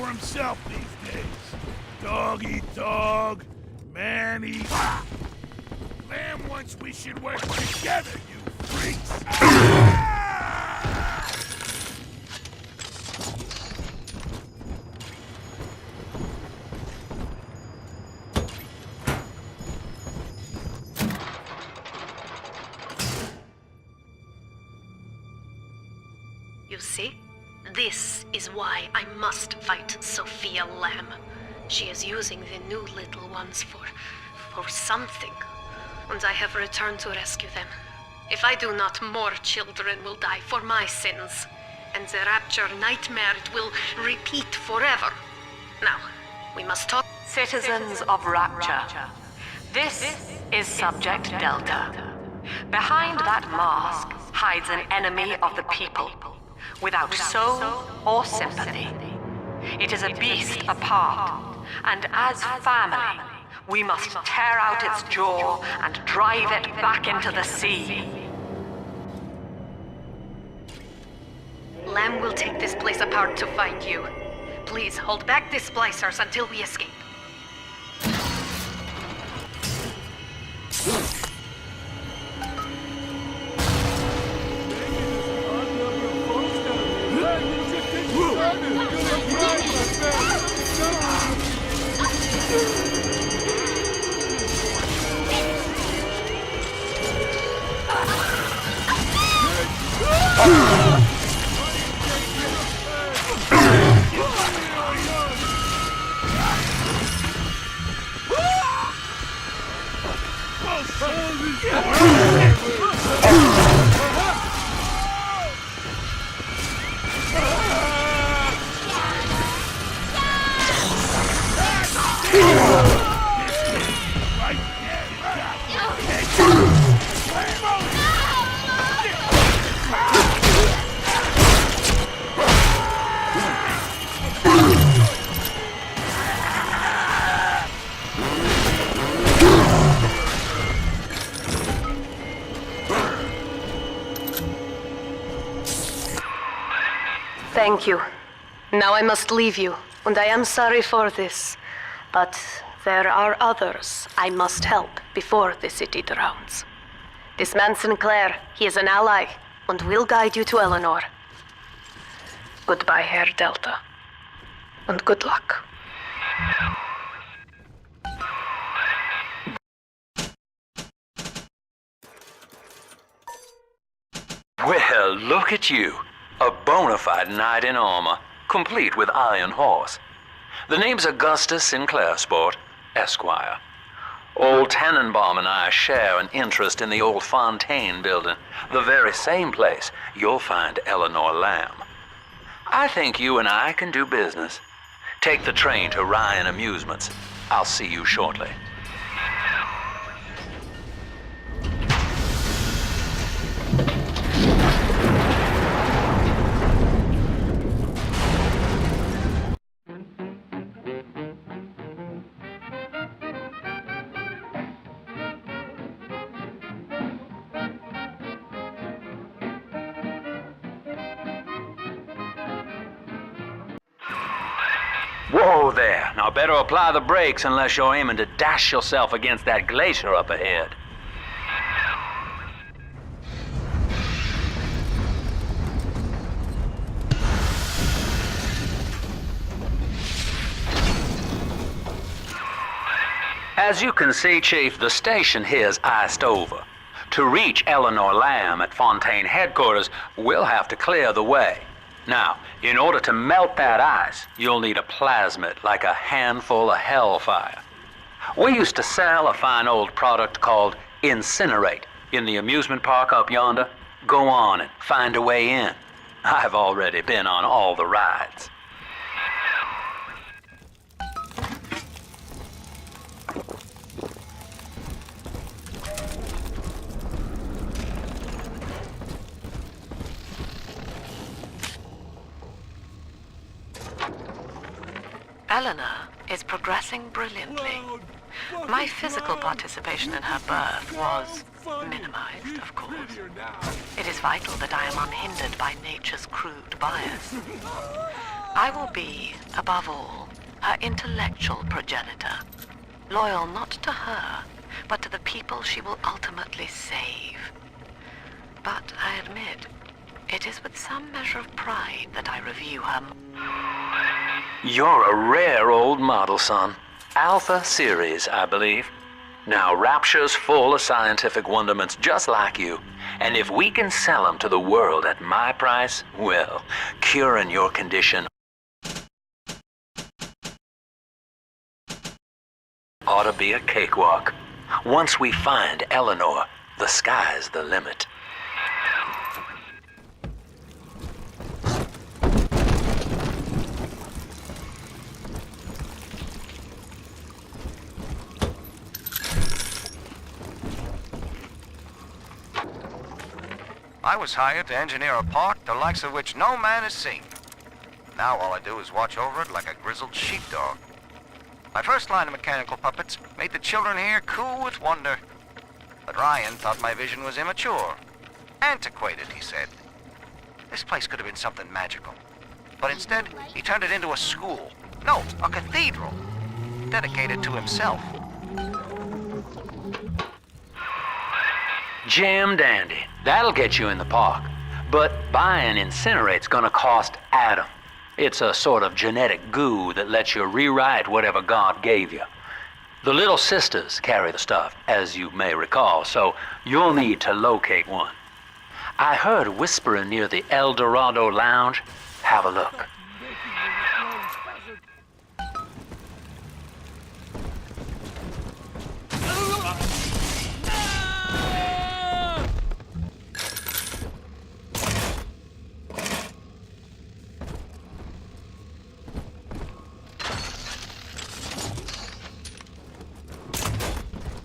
himself these days. Dog eat dog, man eat... Lamb wants we should work together, you freaks! You see? This is why I must fight Sophia Lamb. She is using the new little ones for something. And I have returned to rescue them. If I do not, more children will die for my sins. And the Rapture nightmare it will repeat forever. Now, we must talk... Citizens of Rapture, this is Subject Delta. Behind that mask hides an enemy of the people, without soul or sympathy. It is a beast apart, and as family, we must tear out its jaw and drive it back into the sea. Lamb will take this place apart to find you. Please hold back the splicers until we escape. Thank you. Now I must leave you, and I am sorry for this. But there are others I must help before the city drowns. This man Sinclair, he is an ally, and will guide you to Eleanor. Goodbye, Herr Delta. And good luck. Well, look at you. A bona fide knight in armor, complete with iron horse. The name's Augustus Sinclair, Sport, Esquire. Old Tannenbaum and I share an interest in the old Fontaine building, the very same place you'll find Eleanor Lamb. I think you and I can do business. Take the train to Ryan Amusements. I'll see you shortly. Whoa there. Now better apply the brakes unless you're aiming to dash yourself against that glacier up ahead. As you can see, Chief, the station here's iced over. To reach Eleanor Lamb at Fontaine headquarters, we'll have to clear the way. Now, in order to melt that ice, you'll need a plasmid, like a handful of hellfire. We used to sell a fine old product called Incinerate in the amusement park up yonder. Go on and find a way in. I've already been on all the rides. Eleanor is progressing brilliantly. My physical participation in her birth was minimized, of course. It is vital that I am unhindered by nature's crude bias. I will be, above all, her intellectual progenitor. Loyal not to her, but to the people she will ultimately save. But I admit, it is with some measure of pride that I review her. You're a rare old model, son. Alpha series, I believe. Now, Rapture's full of scientific wonderments just like you. And if we can sell them to the world at my price, well, curing your condition ought to be a cakewalk. Once we find Eleanor, the sky's the limit. I was hired to engineer a park the likes of which no man has seen. Now all I do is watch over it like a grizzled sheepdog. My first line of mechanical puppets made the children here coo with wonder. But Ryan thought my vision was immature. Antiquated, he said. This place could have been something magical. But instead, he turned it into a school. No, a cathedral. Dedicated to himself. Jam dandy. That'll get you in the park. But buying Incinerate's gonna cost Adam. It's a sort of genetic goo that lets you rewrite whatever God gave you. The little sisters carry the stuff, as you may recall, so you'll need to locate one. I heard whispering near the El Dorado Lounge. Have a look.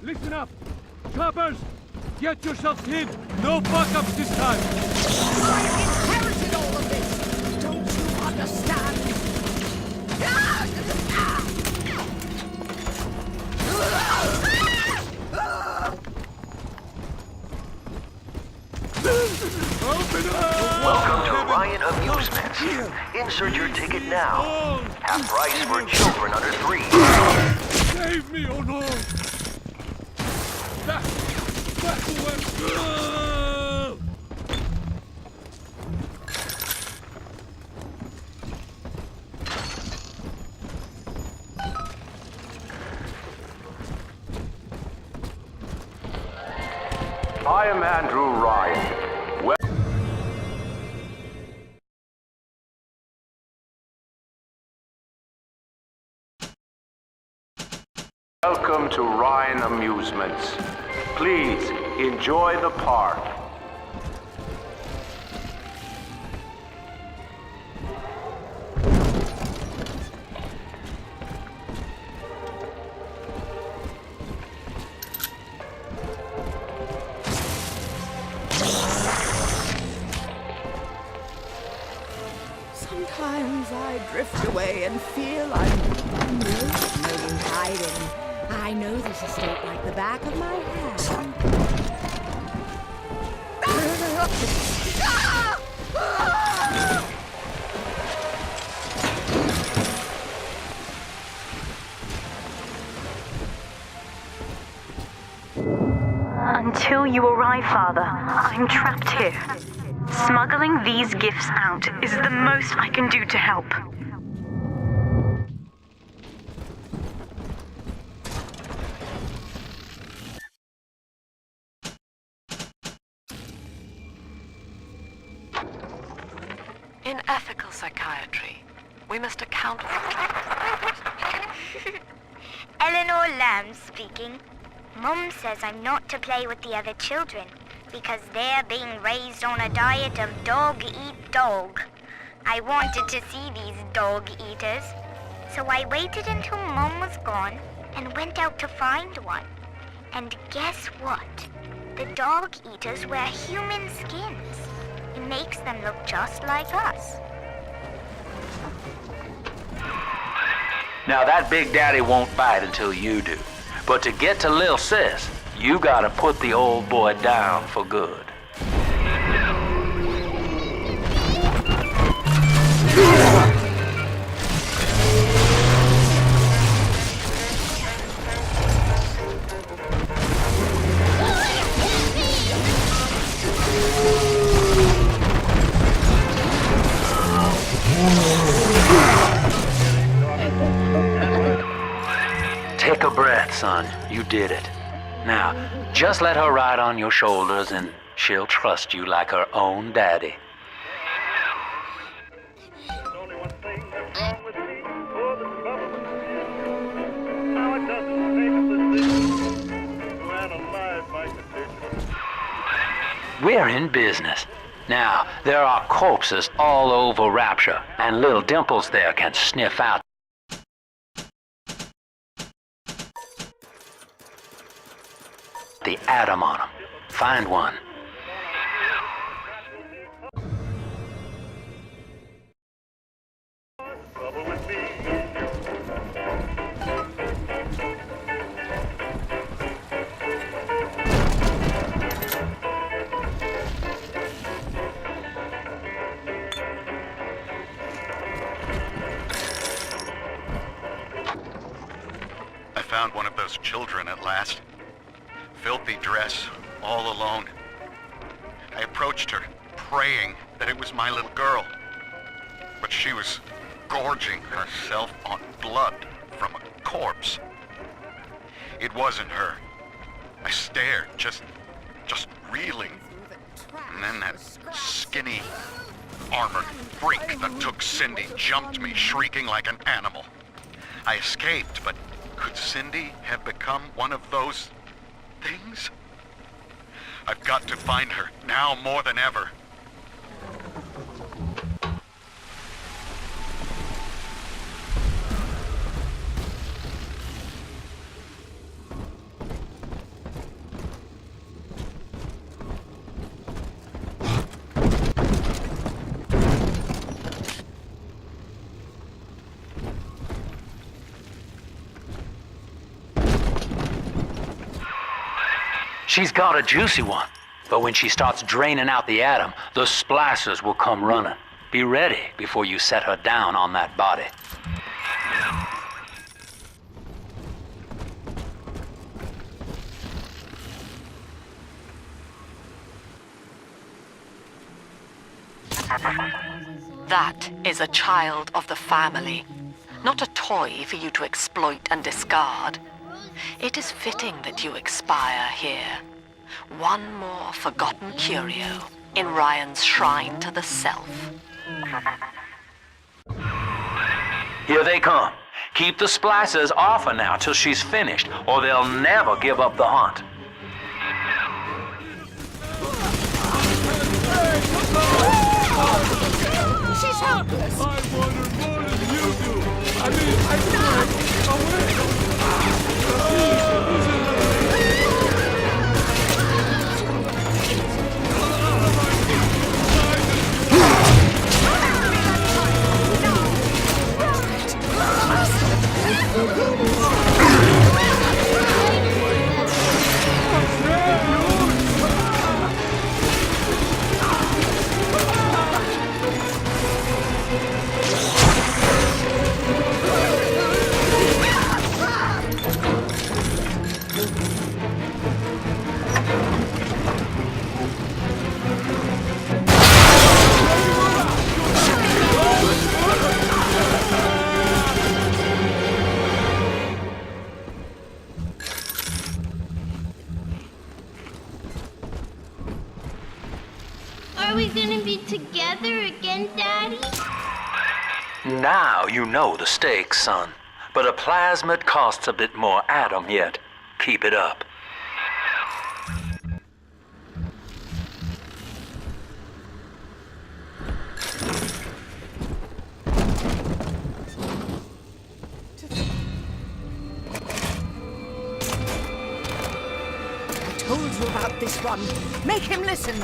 Listen up! Choppers! Get yourselves hid! No fuck-ups this time! I inherited all of this! Don't you understand? Open up! Welcome to Ryan Amusements. Insert your ticket now. Half price for children under 3. Save me, oh no! Back away! I am Andrew Ryan. Welcome to Ryan Amusements. Please enjoy the park. Sometimes I drift away and feel I'm no hiding. I know this estate like the back of my hand. Until you arrive, Father, I'm trapped here. Smuggling these gifts out is the most I can do to help. In ethical psychiatry, we must account for... Eleanor Lamb speaking. Mum says I'm not to play with the other children because they're being raised on a diet of dog-eat-dog. I wanted to see these dog-eaters, so I waited until Mum was gone and went out to find one. And guess what? The dog-eaters wear human skins. It makes them look just like us. Now that Big Daddy won't bite until you do. But to get to Lil Sis, you gotta put the old boy down for good. son. You did it. Now, just let her ride on your shoulders and she'll trust you like her own daddy. There's only one thing that's wrong with me, or the trouble with me. Now it doesn't take a physician to analyze my condition. We're in business. Now, there are corpses all over Rapture, and little Dimples there can sniff out the atom on them. Find one. Trouble with me. I found one of those children at last. Filthy dress, all alone. I approached her, praying that it was my little girl. But she was gorging herself on blood from a corpse. It wasn't her. I stared, just reeling. And then that skinny, armored freak that took Cindy jumped me, shrieking like an animal. I escaped, but could Cindy have become one of those things? I've got to find her, now more than ever. She's got a juicy one, but when she starts draining out the atom, the splicers will come running. Be ready before you set her down on that body. That is a child of the family, not a toy for you to exploit and discard. It is fitting that you expire here. One more forgotten curio in Ryan's shrine to the self. Here they come. Keep the splicers off her now till she's finished, or they'll never give up the hunt. She's helpless. I wonder more than you do. I mean, I can't away. Are we gonna be together again, Daddy? Now you know the stakes, son. But a plasmid costs a bit more atom yet. Keep it up. I told you about this one. Make him listen.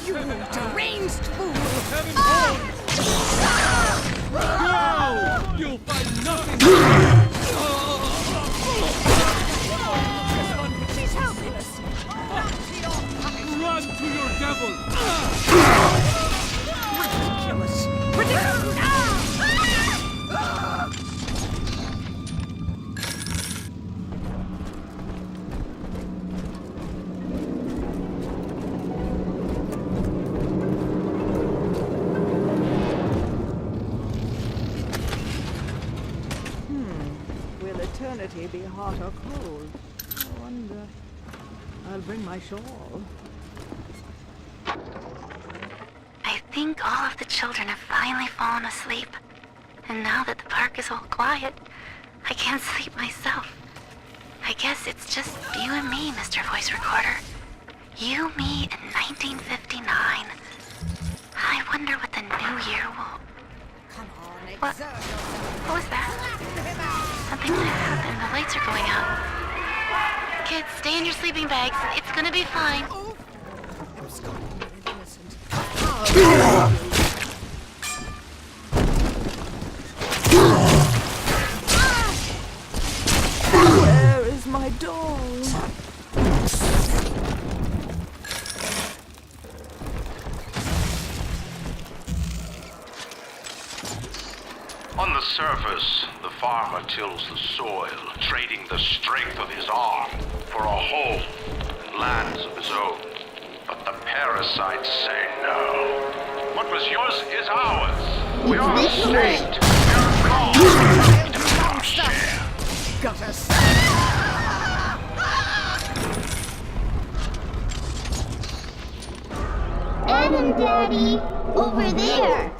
You deranged fool! No! You'll find nothing! She's helping us! Run to your devil! Ridiculous! Ridiculous! eternity be hot or cold? I wonder. I'll bring my shawl. I think all of the children have finally fallen asleep. And now that the park is all quiet, I can't sleep myself. I guess it's just you and me, Mr. Voice Recorder. You, me, in 1959. I wonder what the new year will... What was that? Something might have happened. The lights are going out. Kids, stay in your sleeping bags. It's gonna be fine. Where is my doll? On the surface, the farmer tills the soil, trading the strength of his arm for a home and lands of his own. But the parasites say no. What was yours is ours. We are a state. We are called to our share. Got us. Adam, Daddy! Over there!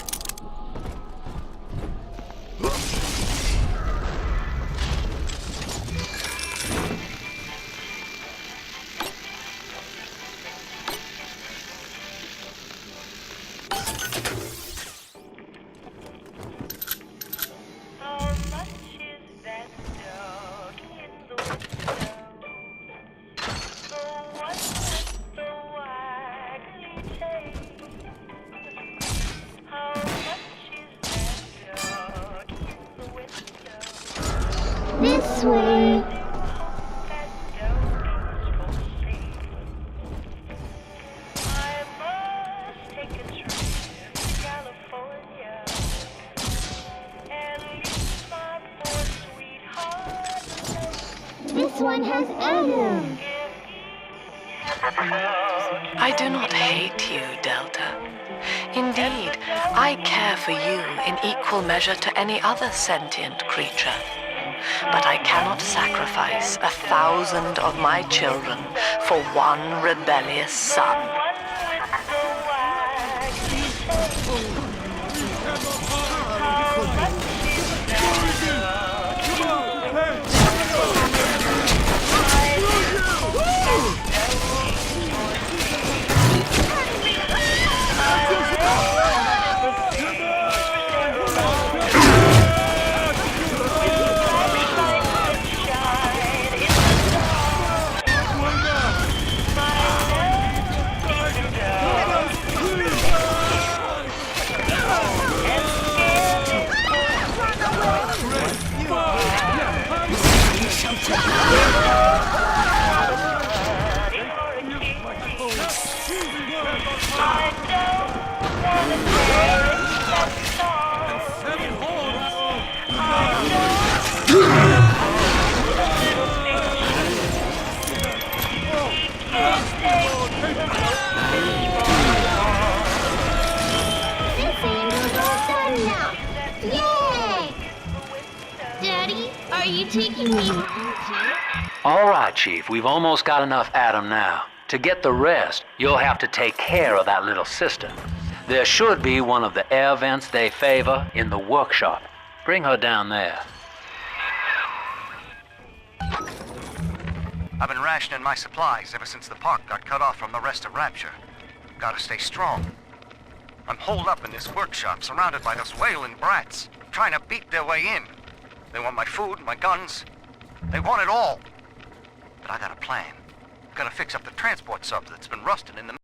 This way. This one has Adam. I do not hate you, Delta. Indeed, I care for you in equal measure to any other sentient creature. But I cannot sacrifice 1,000 of my children for one rebellious son. Are you taking me? All right, Chief. We've almost got enough Adam now. To get the rest, you'll have to take care of that little sister. There should be one of the air vents they favor in the workshop. Bring her down there. I've been rationing my supplies ever since the park got cut off from the rest of Rapture. Gotta stay strong. I'm holed up in this workshop, surrounded by those wailing brats, trying to beat their way in. They want my food, my guns. They want it all. But I got a plan. Gotta fix up the transport sub that's been rusting in the